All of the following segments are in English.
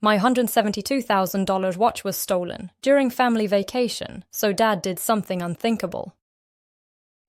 My $172,000 watch was stolen during family vacation, so Dad did something unthinkable.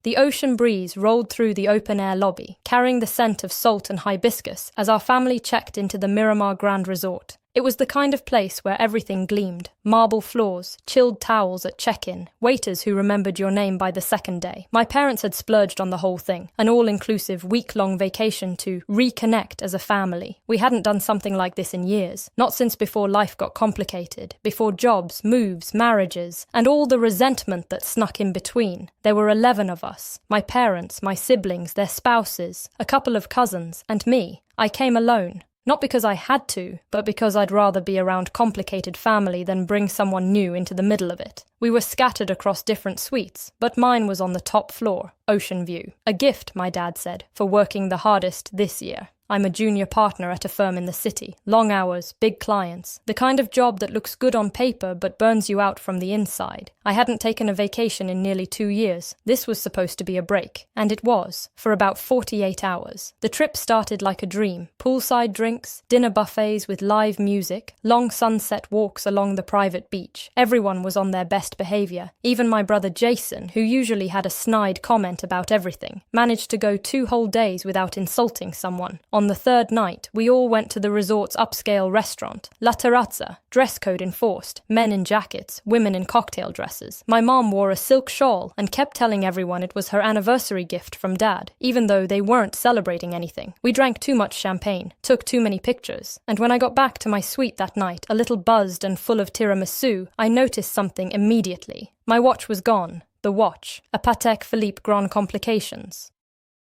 The ocean breeze rolled through the open-air lobby, carrying the scent of salt and hibiscus as our family checked into the Miramar Grand Resort. It was the kind of place where everything gleamed. Marble floors, chilled towels at check-in, waiters who remembered your name by the second day. My parents had splurged on the whole thing, an all-inclusive week-long vacation to reconnect as a family. We hadn't done something like this in years, not since before life got complicated, before jobs, moves, marriages, and all the resentment that snuck in between. There were 11 of us. My parents, my siblings, their spouses, a couple of cousins, and me. I came alone. Not because I had to, but because I'd rather be around complicated family than bring someone new into the middle of it. We were scattered across different suites, but mine was on the top floor, ocean view. A gift, my dad said, for working the hardest this year. I'm a junior partner at a firm in the city. Long hours, big clients. The kind of job that looks good on paper but burns you out from the inside. I hadn't taken a vacation in nearly 2 years. This was supposed to be a break. And it was, for about 48 hours. The trip started like a dream. Poolside drinks, dinner buffets with live music, long sunset walks along the private beach. Everyone was on their best behavior. Even my brother Jason, who usually had a snide comment about everything, managed to go 2 whole days without insulting someone. On the third night, we all went to the resort's upscale restaurant, La Terrazza, dress code enforced, men in jackets, women in cocktail dresses. My mom wore a silk shawl and kept telling everyone it was her anniversary gift from Dad, even though they weren't celebrating anything. We drank too much champagne, took too many pictures, and when I got back to my suite that night, a little buzzed and full of tiramisu, I noticed something immediately. My watch was gone. The watch, a Patek Philippe Grand Complications.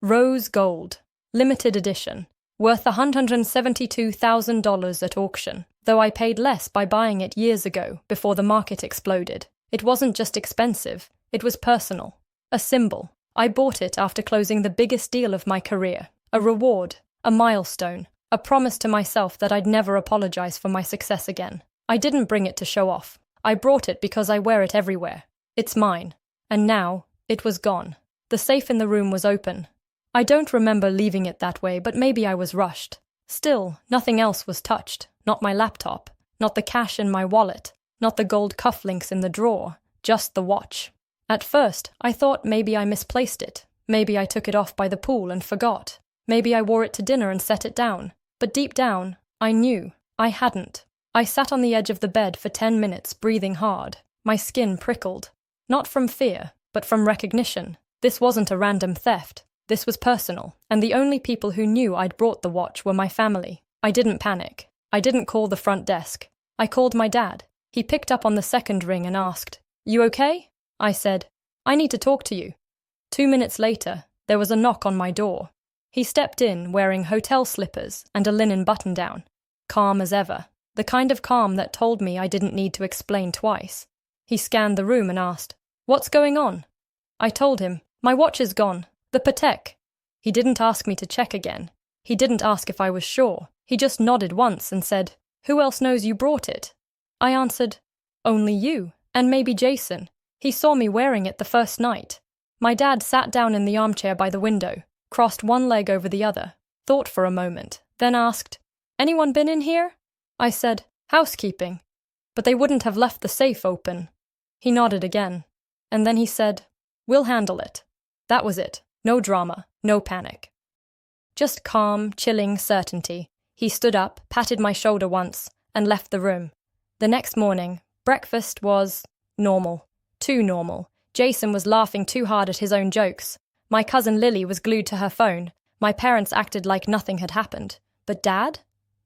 Rose gold, limited edition. Worth $172,000 at auction, though I paid less by buying it years ago, before the market exploded. It wasn't just expensive, it was personal. A symbol. I bought it after closing the biggest deal of my career. A reward, a milestone, a promise to myself that I'd never apologize for my success again. I didn't bring it to show off. I brought it because I wear it everywhere. It's mine. And now, it was gone. The safe in the room was open. I don't remember leaving it that way, but maybe I was rushed. Still, nothing else was touched. Not my laptop, not the cash in my wallet, not the gold cufflinks in the drawer, just the watch. At first, I thought maybe I misplaced it. Maybe I took it off by the pool and forgot. Maybe I wore it to dinner and set it down. But deep down, I knew. I hadn't. I sat on the edge of the bed for 10 minutes, breathing hard. My skin prickled. Not from fear, but from recognition. This wasn't a random theft. This was personal, and the only people who knew I'd brought the watch were my family. I didn't panic. I didn't call the front desk. I called my dad. He picked up on the second ring and asked, "You okay?" I said, "I need to talk to you." 2 minutes later, there was a knock on my door. He stepped in wearing hotel slippers and a linen button-down. Calm as ever. The kind of calm that told me I didn't need to explain twice. He scanned the room and asked, "What's going on?" I told him, "My watch is gone. The Patek." He didn't ask me to check again. He didn't ask if I was sure. He just nodded once and said, "Who else knows you brought it?" I answered, "Only you, and maybe Jason. He saw me wearing it the first night." My dad sat down in the armchair by the window, crossed one leg over the other, thought for a moment, then asked, "Anyone been in here?" I said, "Housekeeping." But they wouldn't have left the safe open. He nodded again, and then he said, "We'll handle it." That was it. No drama, no panic. Just calm, chilling certainty. He stood up, patted my shoulder once, and left the room. The next morning, breakfast was normal. Too normal. Jason was laughing too hard at his own jokes. My cousin Lily was glued to her phone. My parents acted like nothing had happened. But Dad?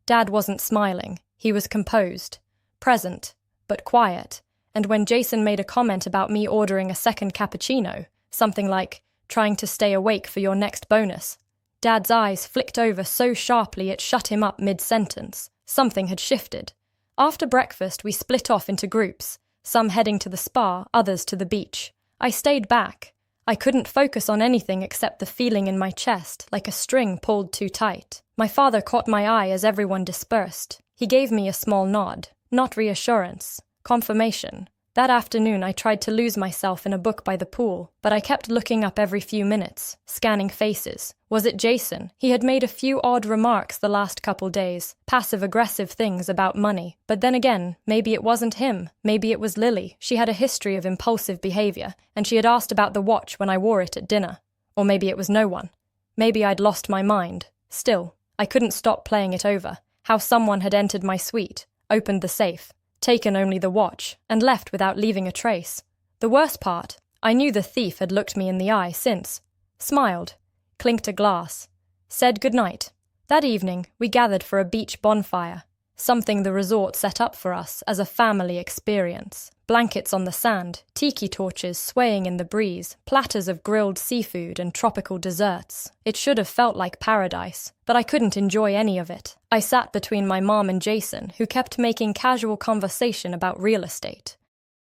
Dad wasn't smiling. He was composed. Present, but quiet. And when Jason made a comment about me ordering a second cappuccino, something like, "Trying to stay awake for your next bonus," Dad's eyes flicked over so sharply it shut him up mid-sentence. Something had shifted. After breakfast, we split off into groups, some heading to the spa, others to the beach. I stayed back. I couldn't focus on anything except the feeling in my chest, like a string pulled too tight. My father caught my eye as everyone dispersed. He gave me a small nod. Not reassurance. Confirmation. That afternoon I tried to lose myself in a book by the pool, but I kept looking up every few minutes, scanning faces. Was it Jason? He had made a few odd remarks the last couple days, passive-aggressive things about money. But then again, maybe it wasn't him. Maybe it was Lily. She had a history of impulsive behavior, and she had asked about the watch when I wore it at dinner. Or maybe it was no one. Maybe I'd lost my mind. Still, I couldn't stop playing it over. How someone had entered my suite, opened the safe, taken only the watch, and left without leaving a trace. The worst part, I knew the thief had looked me in the eye since, smiled, clinked a glass, said goodnight. That evening, we gathered for a beach bonfire, something the resort set up for us as a family experience. Blankets on the sand, tiki torches swaying in the breeze, platters of grilled seafood and tropical desserts. It should have felt like paradise, but I couldn't enjoy any of it. I sat between my mom and Jason, who kept making casual conversation about real estate.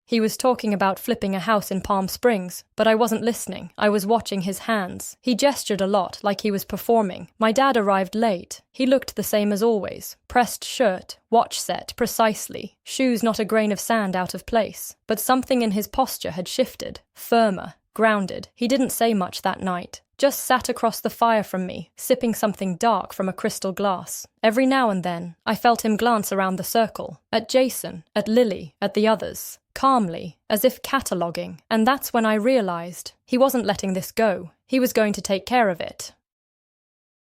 He was talking about flipping a house in Palm Springs, but I wasn't listening. I was watching his hands. He gestured a lot, like he was performing. My dad arrived late. He looked the same as always. Pressed shirt, watch set, precisely. Shoes not a grain of sand out of place. But something in his posture had shifted. Firmer, grounded. He didn't say much that night. Just sat across the fire from me, sipping something dark from a crystal glass. Every now and then, I felt him glance around the circle. At Jason, at Lily, at the others. Calmly, as if cataloguing, and that's when I realized he wasn't letting this go. He was going to take care of it.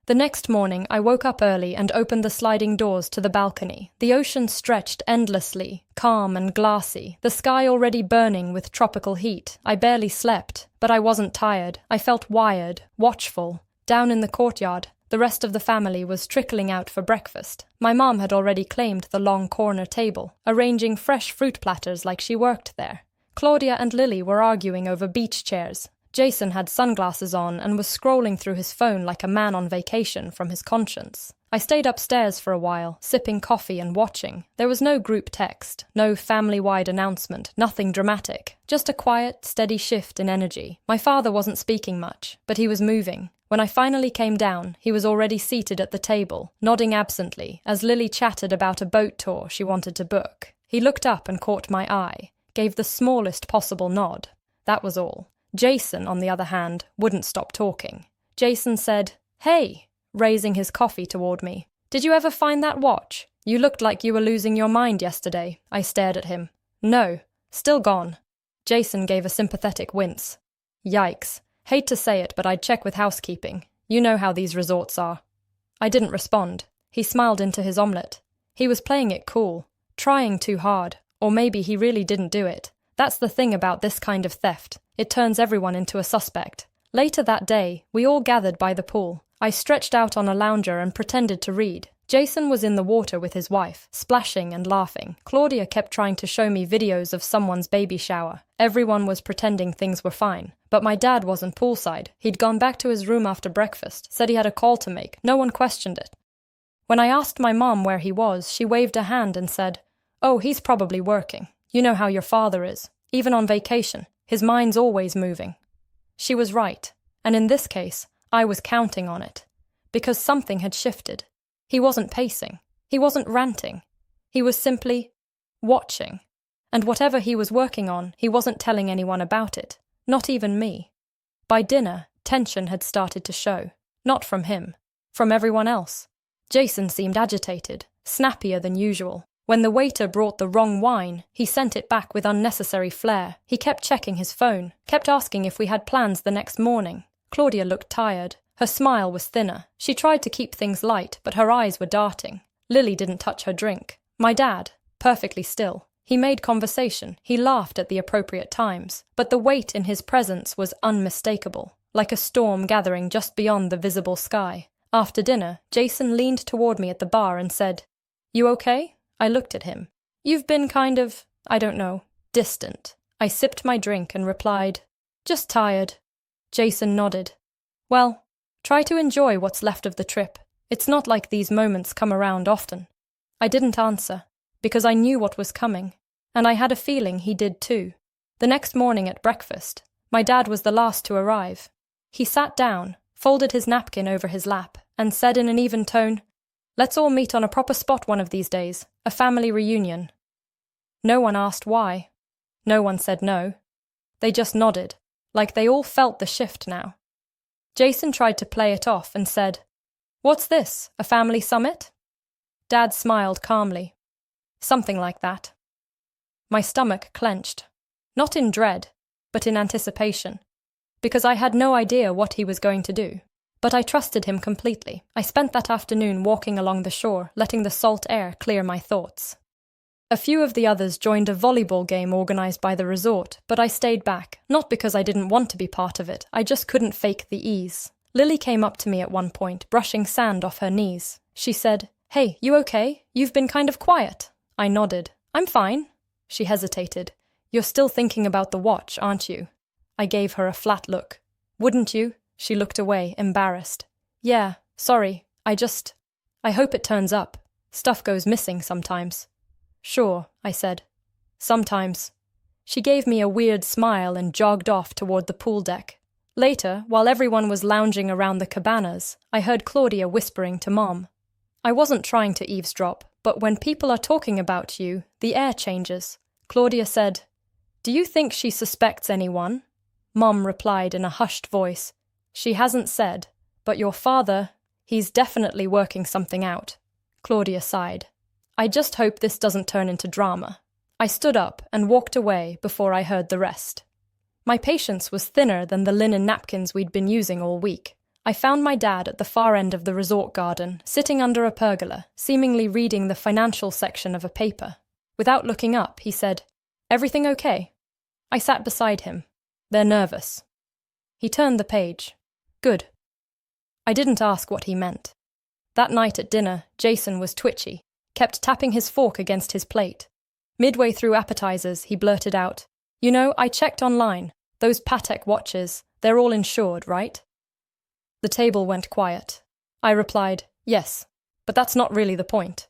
The next morning, I woke up early and opened the sliding doors to the balcony. The ocean stretched endlessly, calm and glassy, the sky already burning with tropical heat. I barely slept, but I wasn't tired. I felt wired, watchful. Down in the courtyard, the rest of the family was trickling out for breakfast. My mom had already claimed the long corner table, arranging fresh fruit platters like she worked there. Claudia and Lily were arguing over beach chairs. Jason had sunglasses on and was scrolling through his phone like a man on vacation from his conscience. I stayed upstairs for a while, sipping coffee and watching. There was no group text, no family-wide announcement, nothing dramatic. Just a quiet, steady shift in energy. My father wasn't speaking much, but he was moving. When I finally came down, he was already seated at the table, nodding absently, as Lily chatted about a boat tour she wanted to book. He looked up and caught my eye, gave the smallest possible nod. That was all. Jason, on the other hand, wouldn't stop talking. Jason said, "Hey," raising his coffee toward me. "Did you ever find that watch? You looked like you were losing your mind yesterday." I stared at him. "No, still gone." Jason gave a sympathetic wince. "Yikes. Hate to say it, but I'd check with housekeeping. You know how these resorts are." I didn't respond. He smiled into his omelette. He was playing it cool, trying too hard, or maybe he really didn't do it. That's the thing about this kind of theft. It turns everyone into a suspect. Later that day, we all gathered by the pool. I stretched out on a lounger and pretended to read. Jason was in the water with his wife, splashing and laughing. Claudia kept trying to show me videos of someone's baby shower. Everyone was pretending things were fine. But my dad wasn't poolside. He'd gone back to his room after breakfast, said he had a call to make. No one questioned it. When I asked my mom where he was, she waved a hand and said, "Oh, he's probably working. You know how your father is. Even on vacation, his mind's always moving." She was right, and in this case, I was counting on it. Because something had shifted. He wasn't pacing. He wasn't ranting. He was simply watching. And whatever he was working on, he wasn't telling anyone about it. Not even me. By dinner, tension had started to show. Not from him. From everyone else. Jason seemed agitated, snappier than usual. When the waiter brought the wrong wine, he sent it back with unnecessary flair. He kept checking his phone, kept asking if we had plans the next morning. Claudia looked tired. Her smile was thinner. She tried to keep things light, but her eyes were darting. Lily didn't touch her drink. My dad, perfectly still. He made conversation. He laughed at the appropriate times. But the weight in his presence was unmistakable, like a storm gathering just beyond the visible sky. After dinner, Jason leaned toward me at the bar and said, "You okay?" I looked at him. "You've been kind of, I don't know, distant." I sipped my drink and replied, "Just tired." Jason nodded. "Well, try to enjoy what's left of the trip. It's not like these moments come around often." I didn't answer, because I knew what was coming, and I had a feeling he did too. The next morning at breakfast, my dad was the last to arrive. He sat down, folded his napkin over his lap, and said in an even tone, "Let's all meet on a proper spot one of these days, a family reunion." No one asked why. No one said no. They just nodded, like they all felt the shift now. Jason tried to play it off and said, "What's this, a family summit?" Dad smiled calmly. "Something like that." My stomach clenched, not in dread, but in anticipation, because I had no idea what he was going to do. But I trusted him completely. I spent that afternoon walking along the shore, letting the salt air clear my thoughts. A few of the others joined a volleyball game organized by the resort, but I stayed back, not because I didn't want to be part of it, I just couldn't fake the ease. Lily came up to me at one point, brushing sand off her knees. She said, "Hey, you okay? You've been kind of quiet." I nodded. "I'm fine." She hesitated. "You're still thinking about the watch, aren't you?" I gave her a flat look. "Wouldn't you?" She looked away, embarrassed. "Yeah, sorry, I hope it turns up. Stuff goes missing sometimes." "Sure," I said. "Sometimes." She gave me a weird smile and jogged off toward the pool deck. Later, while everyone was lounging around the cabanas, I heard Claudia whispering to Mom. I wasn't trying to eavesdrop, but when people are talking about you, the air changes. Claudia said, "Do you think she suspects anyone?" Mom replied in a hushed voice, "She hasn't said, but your father, he's definitely working something out." Claudia sighed. "I just hope this doesn't turn into drama." I stood up and walked away before I heard the rest. My patience was thinner than the linen napkins we'd been using all week. I found my dad at the far end of the resort garden, sitting under a pergola, seemingly reading the financial section of a paper. Without looking up, he said, "Everything okay?" I sat beside him. "They're nervous." He turned the page. "Good." I didn't ask what he meant. That night at dinner, Jason was twitchy, kept tapping his fork against his plate. Midway through appetizers, he blurted out, "You know, I checked online. Those Patek watches, they're all insured, right?" The table went quiet. I replied, "Yes, but that's not really the point."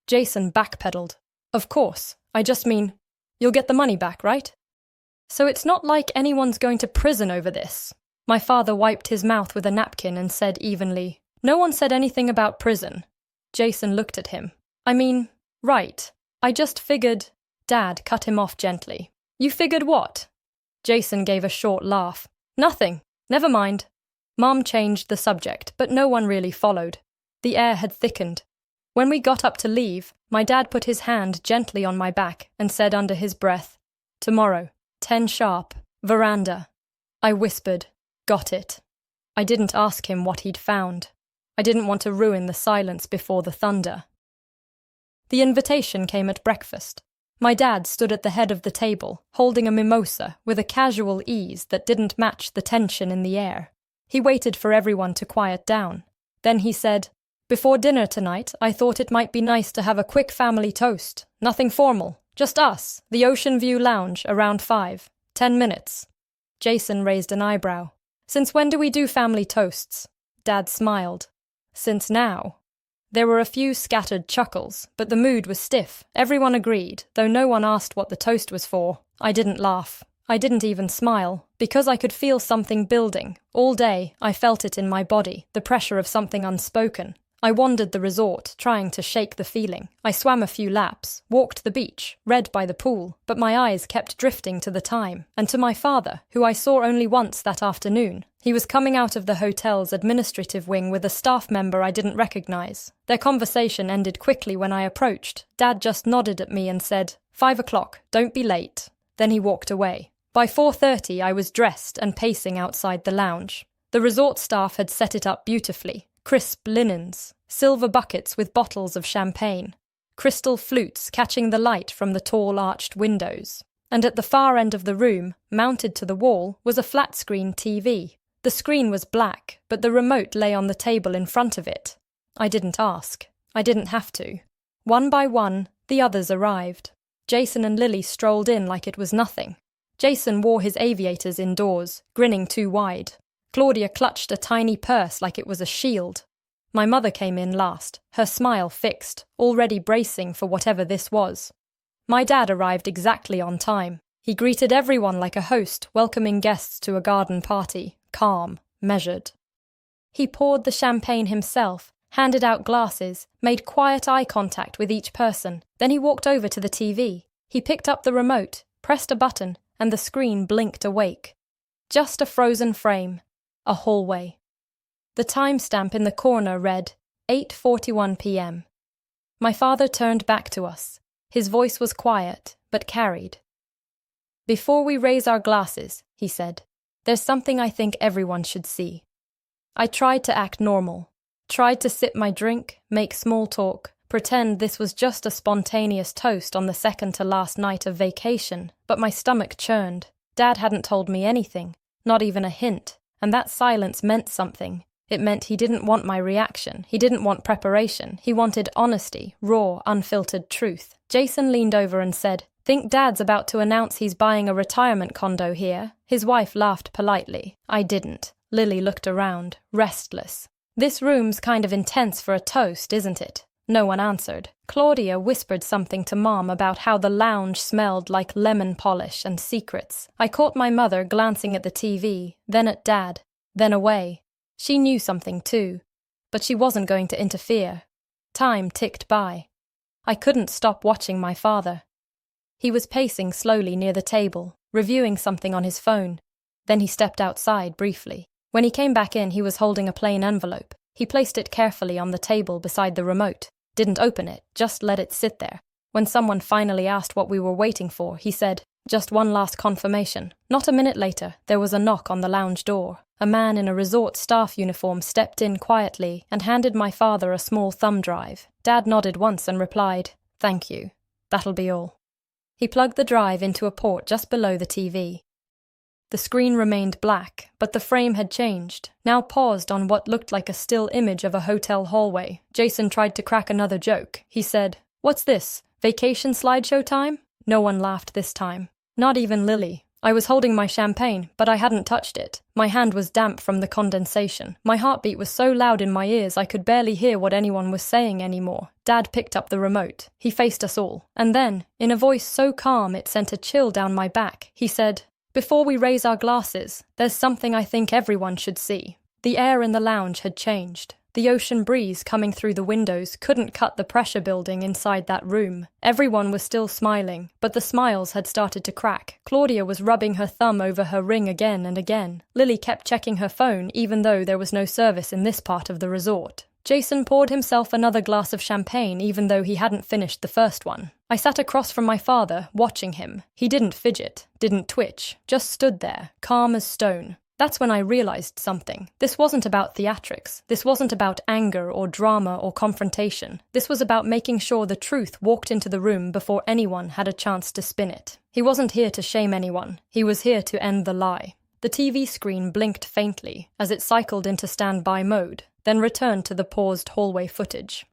Jason backpedaled. "Of course, I just mean, you'll get the money back, right? So it's not like anyone's going to prison over this." My father wiped his mouth with a napkin and said evenly, "No one said anything about prison." Jason looked at him. "I mean, right. I just figured—" Dad cut him off gently. "You figured what?" Jason gave a short laugh. "Nothing. Never mind." Mom changed the subject, but no one really followed. The air had thickened. When we got up to leave, my dad put his hand gently on my back and said under his breath, "Tomorrow, 10 sharp, veranda." I whispered, "Got it." I didn't ask him what he'd found. I didn't want to ruin the silence before the thunder. The invitation came at breakfast. My dad stood at the head of the table, holding a mimosa with a casual ease that didn't match the tension in the air. He waited for everyone to quiet down. Then he said, "Before dinner tonight, I thought it might be nice to have a quick family toast. Nothing formal. Just us, the Ocean View Lounge, around 5. 10 minutes. Jason raised an eyebrow. "Since when do we do family toasts?" Dad smiled. "Since now." There were a few scattered chuckles, but the mood was stiff. Everyone agreed, though no one asked what the toast was for. I didn't laugh. I didn't even smile, because I could feel something building. All day, I felt it in my body, the pressure of something unspoken. I wandered the resort, trying to shake the feeling. I swam a few laps, walked the beach, read by the pool, but my eyes kept drifting to the time, and to my father, who I saw only once that afternoon. He was coming out of the hotel's administrative wing with a staff member I didn't recognize. Their conversation ended quickly when I approached. Dad just nodded at me and said, 5 o'clock, don't be late. Then he walked away. By 4:30, I was dressed and pacing outside the lounge. The resort staff had set it up beautifully. Crisp linens, silver buckets with bottles of champagne, crystal flutes catching the light from the tall arched windows. And at the far end of the room, mounted to the wall, was a flat-screen TV. The screen was black, but the remote lay on the table in front of it. I didn't ask. I didn't have to. One by one, the others arrived. Jason and Lily strolled in like it was nothing. Jason wore his aviators indoors, grinning too wide. Claudia clutched a tiny purse like it was a shield. My mother came in last, her smile fixed, already bracing for whatever this was. My dad arrived exactly on time. He greeted everyone like a host, welcoming guests to a garden party, calm, measured. He poured the champagne himself, handed out glasses, made quiet eye contact with each person. Then he walked over to the TV. He picked up the remote, pressed a button, and the screen blinked awake. Just a frozen frame. A hallway. The timestamp in the corner read 8:41 p.m. My father turned back to us. His voice was quiet, but carried. "Before we raise our glasses," he said, "there's something I think everyone should see." I tried to act normal. Tried to sip my drink, make small talk, pretend this was just a spontaneous toast on the second to last night of vacation, but my stomach churned. Dad hadn't told me anything, not even a hint, and that silence meant something. It meant he didn't want my reaction, he didn't want preparation, he wanted honesty, raw, unfiltered truth. Jason leaned over and said, "Think Dad's about to announce he's buying a retirement condo here?" His wife laughed politely. I didn't. Lily looked around, restless. "This room's kind of intense for a toast, isn't it?" No one answered. Claudia whispered something to Mom about how the lounge smelled like lemon polish and secrets. I caught my mother glancing at the TV, then at Dad, then away. She knew something too, but she wasn't going to interfere. Time ticked by. I couldn't stop watching my father. He was pacing slowly near the table, reviewing something on his phone. Then he stepped outside briefly. When he came back in, he was holding a plain envelope. He placed it carefully on the table beside the remote. Didn't open it, just let it sit there. When someone finally asked what we were waiting for, he said, "Just one last confirmation." Not a minute later, there was a knock on the lounge door. A man in a resort staff uniform stepped in quietly and handed my father a small thumb drive. Dad nodded once and replied, "Thank you. That'll be all." He plugged the drive into a port just below the TV. The screen remained black, but the frame had changed, now paused on what looked like a still image of a hotel hallway. Jason tried to crack another joke. He said, "What's this? Vacation slideshow time?" No one laughed this time. Not even Lily. I was holding my champagne, but I hadn't touched it. My hand was damp from the condensation. My heartbeat was so loud in my ears I could barely hear what anyone was saying anymore. Dad picked up the remote. He faced us all. And then, in a voice so calm it sent a chill down my back, he said, "Before we raise our glasses, there's something I think everyone should see." The air in the lounge had changed. The ocean breeze coming through the windows couldn't cut the pressure building inside that room. Everyone was still smiling, but the smiles had started to crack. Claudia was rubbing her thumb over her ring again and again. Lily kept checking her phone even though there was no service in this part of the resort. Jason poured himself another glass of champagne even though he hadn't finished the first one. I sat across from my father, watching him. He didn't fidget, didn't twitch, just stood there, calm as stone. That's when I realized something. This wasn't about theatrics. This wasn't about anger or drama or confrontation. This was about making sure the truth walked into the room before anyone had a chance to spin it. He wasn't here to shame anyone. He was here to end the lie. The TV screen blinked faintly as it cycled into standby mode, then returned to the paused hallway footage.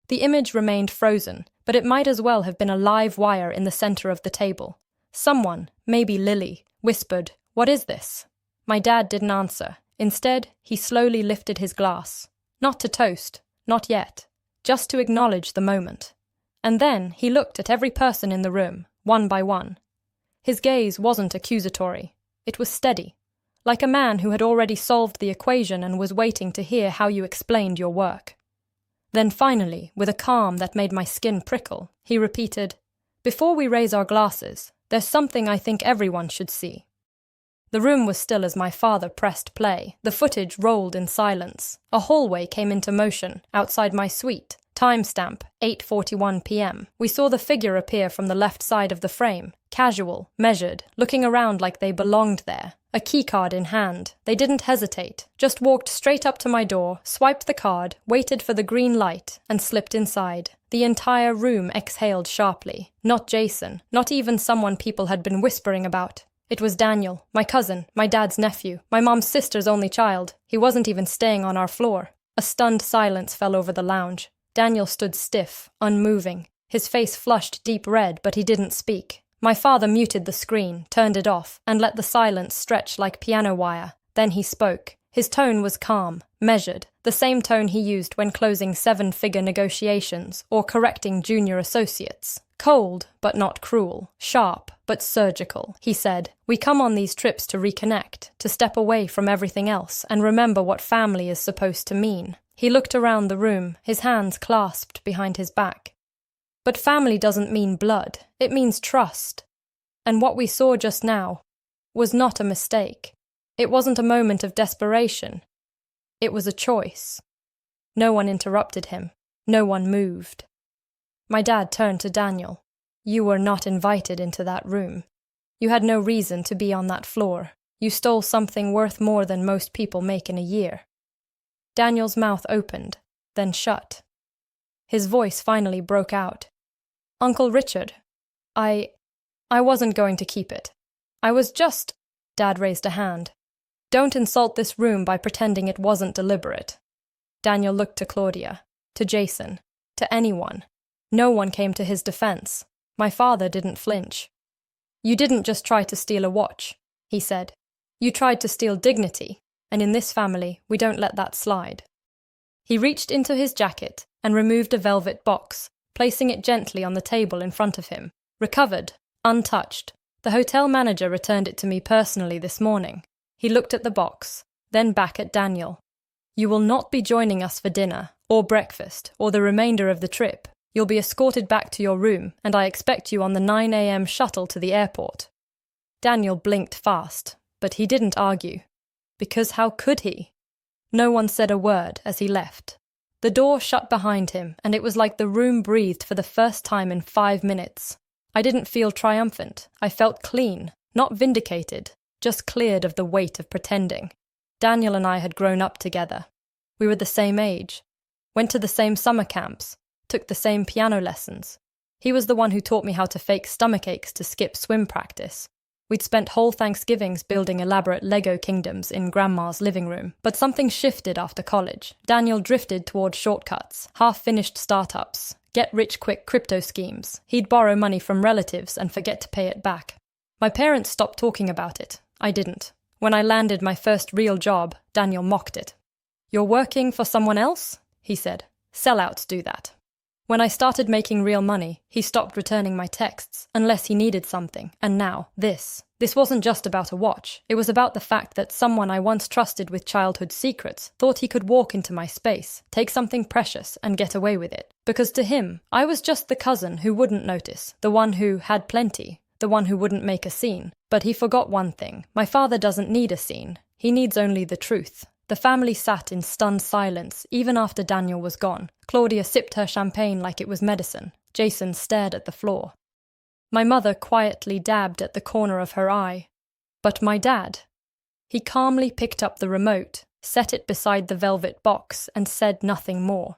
The image remained frozen, but it might as well have been a live wire in the center of the table. Someone, maybe Lily, whispered, "What is this?" My dad didn't answer. Instead, he slowly lifted his glass. Not to toast, not yet, just to acknowledge the moment. And then he looked at every person in the room, one by one. His gaze wasn't accusatory. It was steady, like a man who had already solved the equation and was waiting to hear how you explained your work. Then finally, with a calm that made my skin prickle, he repeated, "Before we raise our glasses, there's something I think everyone should see." The room was still as my father pressed play. The footage rolled in silence. A hallway came into motion, outside my suite. Timestamp, 8:41 p.m. We saw the figure appear from the left side of the frame. Casual, measured, looking around like they belonged there. A keycard in hand. They didn't hesitate. Just walked straight up to my door, swiped the card, waited for the green light, and slipped inside. The entire room exhaled sharply. Not Jason. Not even someone people had been whispering about. It was Daniel, my cousin, my dad's nephew, my mom's sister's only child. He wasn't even staying on our floor. A stunned silence fell over the lounge. Daniel stood stiff, unmoving. His face flushed deep red, but he didn't speak. My father muted the screen, turned it off, and let the silence stretch like piano wire. Then he spoke. His tone was calm, measured, the same tone he used when closing seven-figure negotiations or correcting junior associates. Cold, but not cruel. Sharp, but surgical. He said, "We come on these trips to reconnect, to step away from everything else and remember what family is supposed to mean." He looked around the room, his hands clasped behind his back. "But family doesn't mean blood. It means trust." And what we saw just now was not a mistake. It wasn't a moment of desperation. It was a choice. No one interrupted him. No one moved. My dad turned to Daniel. You were not invited into that room. You had no reason to be on that floor. You stole something worth more than most people make in a year. Daniel's mouth opened, then shut. His voice finally broke out. Uncle Richard, I wasn't going to keep it. I was just… Dad raised a hand. Don't insult this room by pretending it wasn't deliberate. Daniel looked to Claudia, to Jason, to anyone. No one came to his defense. My father didn't flinch. You didn't just try to steal a watch, he said. You tried to steal dignity, and in this family, we don't let that slide. He reached into his jacket and removed a velvet box, placing it gently on the table in front of him. Recovered, untouched. The hotel manager returned it to me personally this morning. He looked at the box, then back at Daniel. You will not be joining us for dinner, or breakfast, or the remainder of the trip. You'll be escorted back to your room, and I expect you on the 9 a.m. shuttle to the airport. Daniel blinked fast, but he didn't argue. Because how could he? No one said a word as he left. The door shut behind him, and it was like the room breathed for the first time in 5 minutes. I didn't feel triumphant. I felt clean, not vindicated, just cleared of the weight of pretending. Daniel and I had grown up together. We were the same age, went to the same summer camps, took the same piano lessons. He was the one who taught me how to fake stomach aches to skip swim practice. We'd spent whole Thanksgivings building elaborate Lego kingdoms in Grandma's living room, but something shifted after college. Daniel drifted toward shortcuts, half-finished startups, get-rich-quick crypto schemes. He'd borrow money from relatives and forget to pay it back. My parents stopped talking about it. I didn't. When I landed my first real job, Daniel mocked it. You're working for someone else? He said. Sellouts do that. When I started making real money, he stopped returning my texts, unless he needed something. And now, this. This wasn't just about a watch. It was about the fact that someone I once trusted with childhood secrets thought he could walk into my space, take something precious, and get away with it. Because to him, I was just the cousin who wouldn't notice, the one who had plenty, the one who wouldn't make a scene. But he forgot one thing. My father doesn't need a scene. He needs only the truth. The family sat in stunned silence, even after Daniel was gone. Claudia sipped her champagne like it was medicine. Jason stared at the floor. My mother quietly dabbed at the corner of her eye. But my dad? He calmly picked up the remote, set it beside the velvet box, and said nothing more.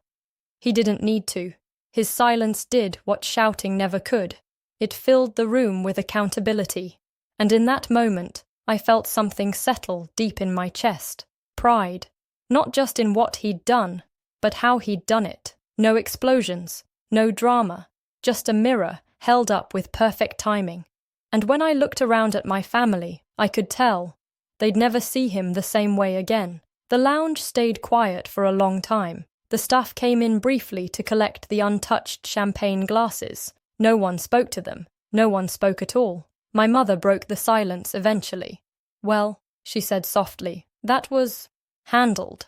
He didn't need to. His silence did what shouting never could. It filled the room with accountability. And in that moment, I felt something settle deep in my chest. Pride, not just in what he'd done, but how he'd done it. No explosions, no drama, just a mirror held up with perfect timing. And when I looked around at my family, I could tell they'd never see him the same way again. The lounge stayed quiet for a long time. The staff came in briefly to collect the untouched champagne glasses. No one spoke to them. No one spoke at all. My mother broke the silence eventually. Well, she said softly, that was handled.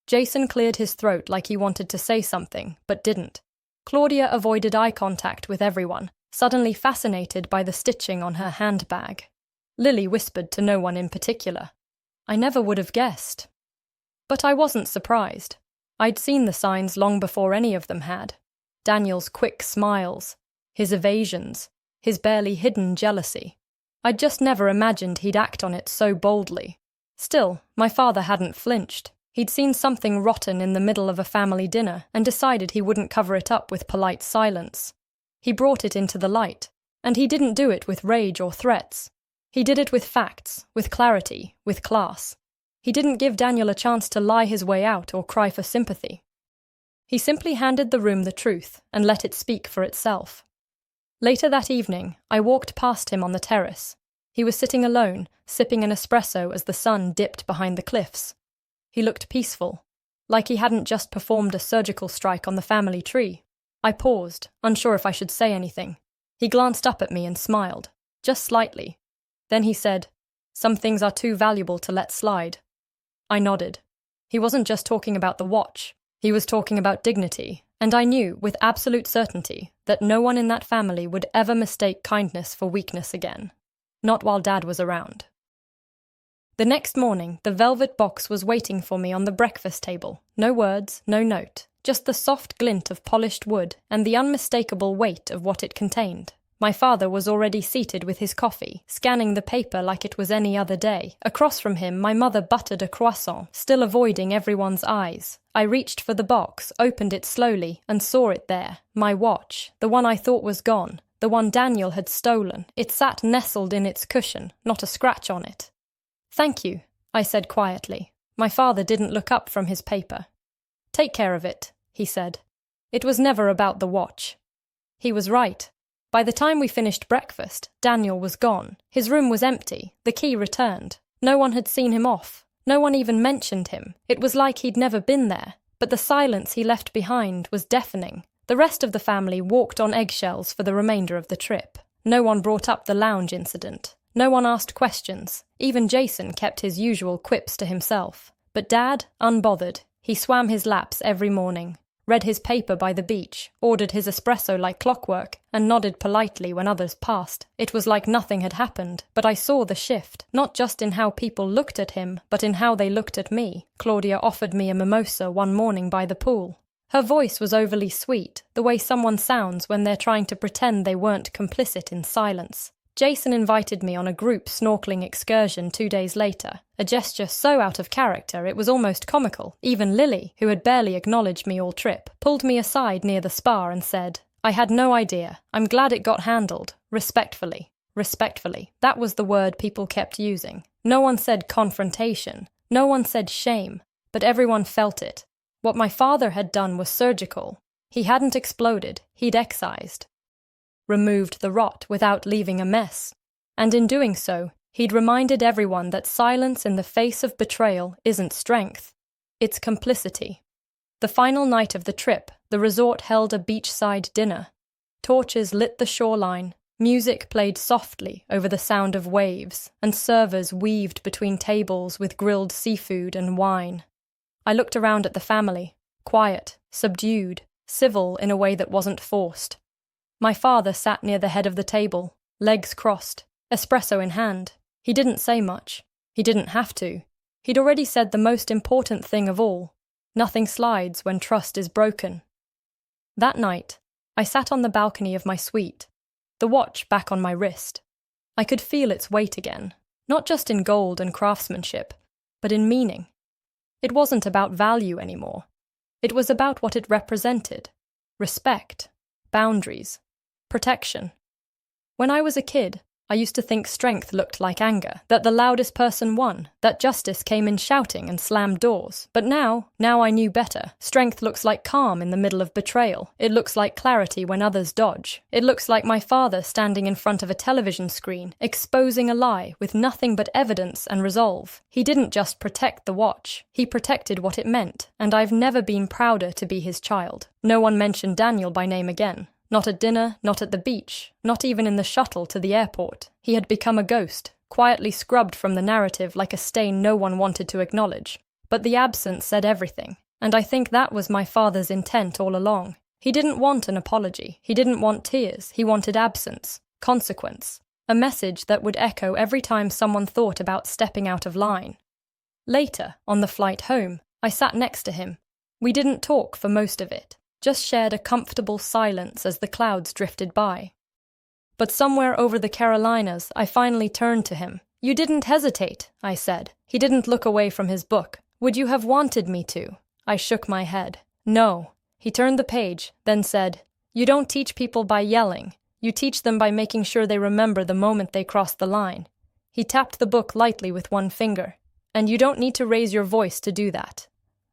Jason cleared his throat like he wanted to say something, but didn't. Claudia avoided eye contact with everyone, suddenly fascinated by the stitching on her handbag. Lily whispered to no one in particular. I never would have guessed. But I wasn't surprised. I'd seen the signs long before any of them had. Daniel's quick smiles, his evasions, his barely hidden jealousy. I'd just never imagined he'd act on it so boldly. Still, my father hadn't flinched. He'd seen something rotten in the middle of a family dinner and decided he wouldn't cover it up with polite silence. He brought it into the light, and he didn't do it with rage or threats. He did it with facts, with clarity, with class. He didn't give Daniel a chance to lie his way out or cry for sympathy. He simply handed the room the truth and let it speak for itself. Later that evening, I walked past him on the terrace. He was sitting alone, sipping an espresso as the sun dipped behind the cliffs. He looked peaceful, like he hadn't just performed a surgical strike on the family tree. I paused, unsure if I should say anything. He glanced up at me and smiled, just slightly. Then he said, "Some things are too valuable to let slide." I nodded. He wasn't just talking about the watch. He was talking about dignity, And I knew, with absolute certainty, that no one in that family would ever mistake kindness for weakness again. Not while Dad was around. The next morning, the velvet box was waiting for me on the breakfast table. No words, no note, just the soft glint of polished wood and the unmistakable weight of what it contained. My father was already seated with his coffee, scanning the paper like it was any other day. Across from him, my mother buttered a croissant, still avoiding everyone's eyes. I reached for the box, opened it slowly, and saw it there. My watch, the one I thought was gone, the one Daniel had stolen. It sat nestled in its cushion, not a scratch on it. "Thank you," I said quietly. My father didn't look up from his paper. "Take care of it," he said. It was never about the watch. He was right. By the time we finished breakfast, Daniel was gone. His room was empty, the key returned. No one had seen him off. No one even mentioned him. It was like he'd never been there. But the silence he left behind was deafening. The rest of the family walked on eggshells for the remainder of the trip. No one brought up the lounge incident. No one asked questions. Even Jason kept his usual quips to himself. But Dad, unbothered. He swam his laps every morning, read his paper by the beach, ordered his espresso like clockwork, and nodded politely when others passed. It was like nothing had happened, but I saw the shift, not just in how people looked at him, but in how they looked at me. Claudia offered me a mimosa one morning by the pool. Her voice was overly sweet, the way someone sounds when they're trying to pretend they weren't complicit in silence. Jason invited me on a group snorkeling excursion 2 days later, a gesture so out of character it was almost comical. Even Lily, who had barely acknowledged me all trip, pulled me aside near the spa and said, "I had no idea. I'm glad it got handled. Respectfully." Respectfully. That was the word people kept using. No one said confrontation. No one said shame. But everyone felt it. What my father had done was surgical. He hadn't exploded. He'd excised. Removed the rot without leaving a mess. And in doing so, he'd reminded everyone that silence in the face of betrayal isn't strength. It's complicity. The final night of the trip, the resort held a beachside dinner. Torches lit the shoreline, music played softly over the sound of waves, and servers weaved between tables with grilled seafood and wine. I looked around at the family, quiet, subdued, civil in a way that wasn't forced. My father sat near the head of the table, legs crossed, espresso in hand. He didn't say much. He didn't have to. He'd already said the most important thing of all. Nothing slides when trust is broken. That night, I sat on the balcony of my suite, the watch back on my wrist. I could feel its weight again, not just in gold and craftsmanship, but in meaning. It wasn't about value anymore. It was about what it represented. Respect, boundaries, protection. When I was a kid, I used to think strength looked like anger, that the loudest person won, that justice came in shouting and slammed doors. But now I knew better. Strength looks like calm in the middle of betrayal. It looks like clarity when others dodge. It looks like my father standing in front of a television screen, exposing a lie with nothing but evidence and resolve. He didn't just protect the watch. He protected what it meant, and I've never been prouder to be his child. No one mentioned Daniel by name again. Not at dinner, not at the beach, not even in the shuttle to the airport. He had become a ghost, quietly scrubbed from the narrative like a stain no one wanted to acknowledge. But the absence said everything, and I think that was my father's intent all along. He didn't want an apology. He didn't want tears. He wanted absence, consequence, a message that would echo every time someone thought about stepping out of line. Later, on the flight home, I sat next to him. We didn't talk for most of it. Just shared a comfortable silence as the clouds drifted by. But somewhere over the Carolinas, I finally turned to him. "You didn't hesitate," I said. He didn't look away from his book. "Would you have wanted me to?" I shook my head. "No." He turned the page, then said, "You don't teach people by yelling. You teach them by making sure they remember the moment they cross the line." He tapped the book lightly with one finger. "And you don't need to raise your voice to do that."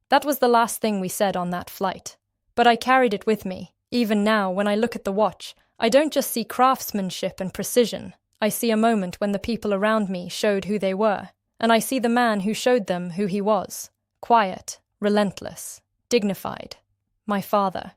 That was the last thing we said on that flight. But I carried it with me. Even now, when I look at the watch, I don't just see craftsmanship and precision. I see a moment when the people around me showed who they were, and I see the man who showed them who he was. Quiet, relentless, dignified. My father.